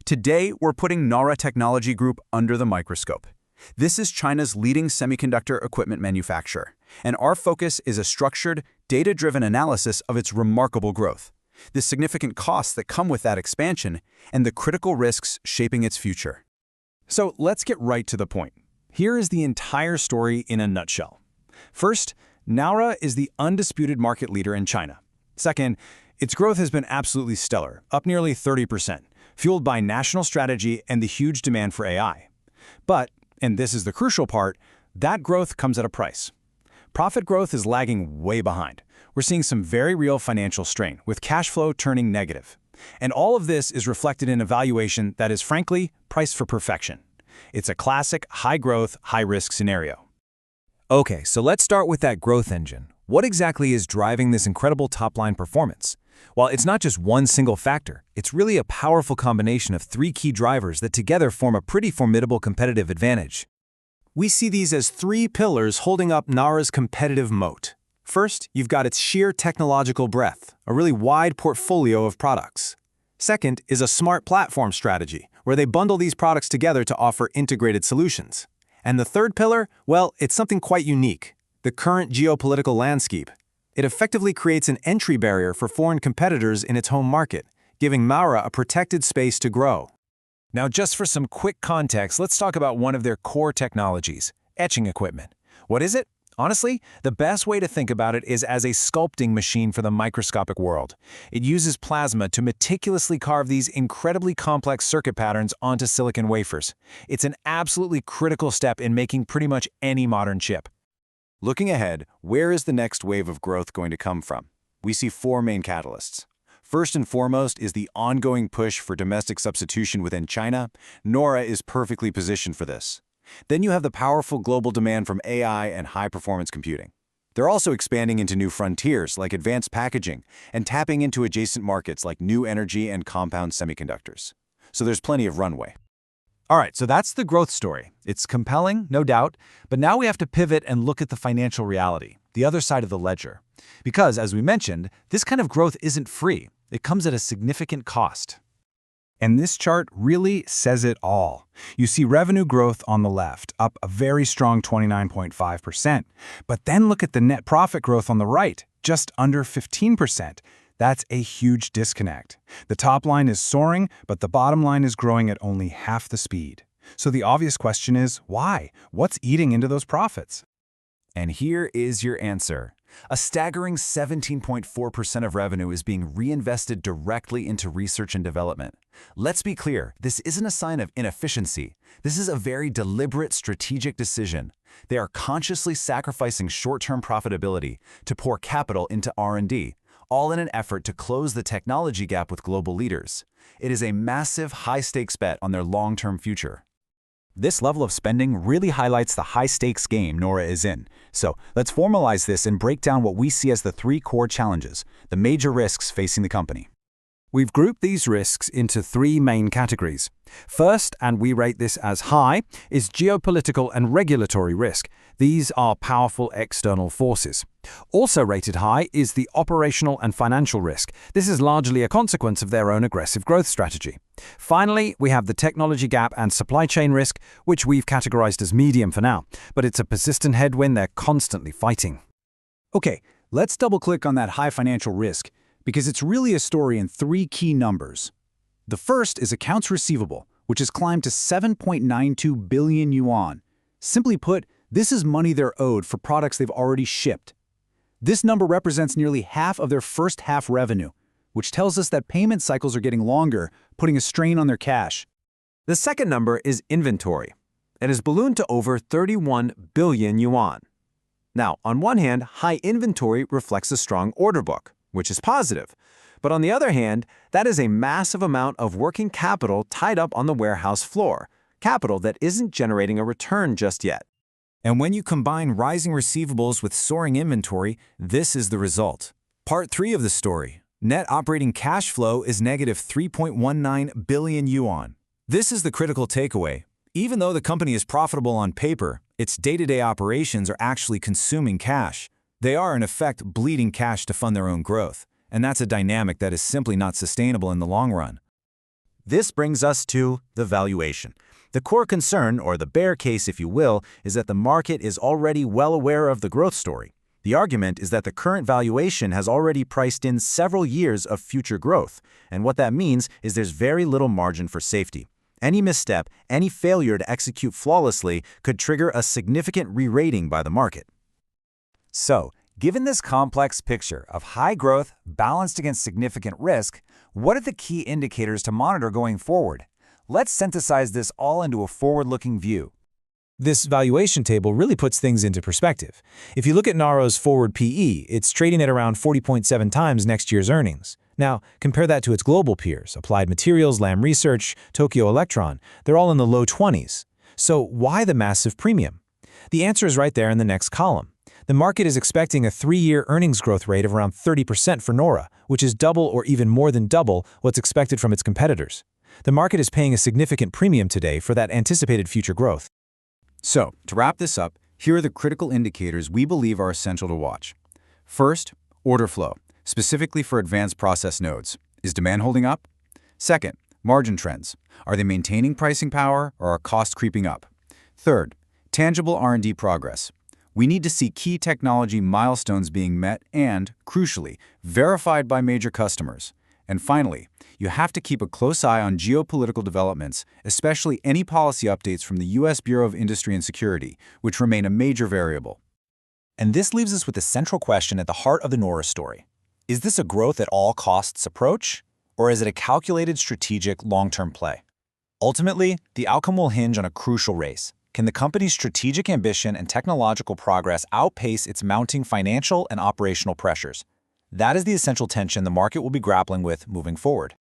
Today, we're putting Naura Technology Group under the microscope. This is China's leading semiconductor equipment manufacturer, and our focus is a structured, data-driven analysis of its remarkable growth, the significant costs that come with that expansion, and the critical risks shaping its future. So let's get right to the point. Here is the entire story in a nutshell. First, Naura is the undisputed market leader in China. Second, its growth has been absolutely stellar, up nearly 30%, fueled by national strategy and the huge demand for AI. But, and this is the crucial part, that growth comes at a price. Profit growth is lagging way behind. We're seeing some very real financial strain, with cash flow turning negative. And all of this is reflected in a valuation that is frankly priced for perfection. It's a classic high-growth, high-risk scenario. Okay, so let's start with that growth engine. What exactly is driving this incredible top-line performance? Well, it's not just one single factor. It's really a powerful combination of three key drivers that together form a pretty formidable competitive advantage. We see these as three pillars holding up Naura's competitive moat. First, you've got its sheer technological breadth, a really wide portfolio of products. Second is a smart platform strategy, where they bundle these products together to offer integrated solutions. And the third pillar, well, it's something quite unique: the current geopolitical landscape. It effectively creates an entry barrier for foreign competitors in its home market, giving Naura a protected space to grow. Now, just for some quick context, let's talk about one of their core technologies, etching equipment. What is it? Honestly, the best way to think about it is as a sculpting machine for the microscopic world. It uses plasma to meticulously carve these incredibly complex circuit patterns onto silicon wafers. It's an absolutely critical step in making pretty much any modern chip. Looking ahead, where is the next wave of growth going to come from? We see four main catalysts. First and foremost is the ongoing push for domestic substitution within China. Naura is perfectly positioned for this. Then you have the powerful global demand from AI and high-performance computing. They're also expanding into new frontiers like advanced packaging and tapping into adjacent markets like new energy and compound semiconductors. So there's plenty of runway. All right, so that's the growth story. It's compelling, no doubt, but now we have to pivot and look at the financial reality, the other side of the ledger. Because, as we mentioned, this kind of growth isn't free. It comes at a significant cost. And this chart really says it all. You see revenue growth on the left, up a very strong 29.5%. But then look at the net profit growth on the right, just under 15%. That's a huge disconnect. The top line is soaring, but the bottom line is growing at only half the speed. So the obvious question is, why? What's eating into those profits? And here is your answer. A staggering 17.4% of revenue is being reinvested directly into research and development. Let's be clear, this isn't a sign of inefficiency. This is a very deliberate strategic decision. They are consciously sacrificing short-term profitability to pour capital into R&D, all in an effort to close the technology gap with global leaders. It is a massive, high-stakes bet on their long-term future. This level of spending really highlights the high-stakes game Naura is in. So let's formalize this and break down what we see as the three core challenges, the major risks facing the company. We've grouped these risks into three main categories. First, and we rate this as high, is geopolitical and regulatory risk. These are powerful external forces. Also rated high is the operational and financial risk. This is largely a consequence of their own aggressive growth strategy. Finally, we have the technology gap and supply chain risk, which we've categorized as medium for now, but it's a persistent headwind they're constantly fighting. Okay, let's double-click on that high financial risk, because it's really a story in three key numbers. The first is accounts receivable, which has climbed to 7.92 billion yuan. Simply put, this is money they're owed for products they've already shipped. This number represents nearly half of their first half revenue, which tells us that payment cycles are getting longer, putting a strain on their cash. The second number is inventory. It has ballooned to over 31 billion yuan. Now, on one hand, high inventory reflects a strong order book, which is positive. But on the other hand, that is a massive amount of working capital tied up on the warehouse floor, capital that isn't generating a return just yet. And when you combine rising receivables with soaring inventory, this is the result. Part 3 of the story. Net operating cash flow is negative 3.19 billion yuan. This is the critical takeaway. Even though the company is profitable on paper, its day-to-day operations are actually consuming cash. They are, in effect, bleeding cash to fund their own growth. And that's a dynamic that is simply not sustainable in the long run. This brings us to the valuation. The core concern, or the bear case if you will, is that the market is already well aware of the growth story. The argument is that the current valuation has already priced in several years of future growth, and what that means is there's very little margin for safety. Any misstep, any failure to execute flawlessly could trigger a significant re-rating by the market. So, given this complex picture of high growth balanced against significant risk, what are the key indicators to monitor going forward? Let's synthesize this all into a forward-looking view. This valuation table really puts things into perspective. If you look at Nara's forward PE, it's trading at around 40.7 times next year's earnings. Now, compare that to its global peers, Applied Materials, Lam Research, Tokyo Electron. They're all in the low 20s. So why the massive premium? The answer is right there in the next column. The market is expecting a 3-year earnings growth rate of around 30% for Nora, which is double or even more than double what's expected from its competitors. The market is paying a significant premium today for that anticipated future growth. So, to wrap this up, here are the critical indicators we believe are essential to watch. First, order flow, specifically for advanced process nodes. Is demand holding up? Second, margin trends. Are they maintaining pricing power or are costs creeping up? Third, tangible R&D progress. We need to see key technology milestones being met and, crucially, verified by major customers. And finally, you have to keep a close eye on geopolitical developments, especially any policy updates from the U.S. Bureau of Industry and Security, which remain a major variable. And this leaves us with the central question at the heart of the Nora story. Is this a growth at all costs approach, or is it a calculated strategic long-term play? Ultimately, the outcome will hinge on a crucial race. Can the company's strategic ambition and technological progress outpace its mounting financial and operational pressures? That is the essential tension the market will be grappling with moving forward.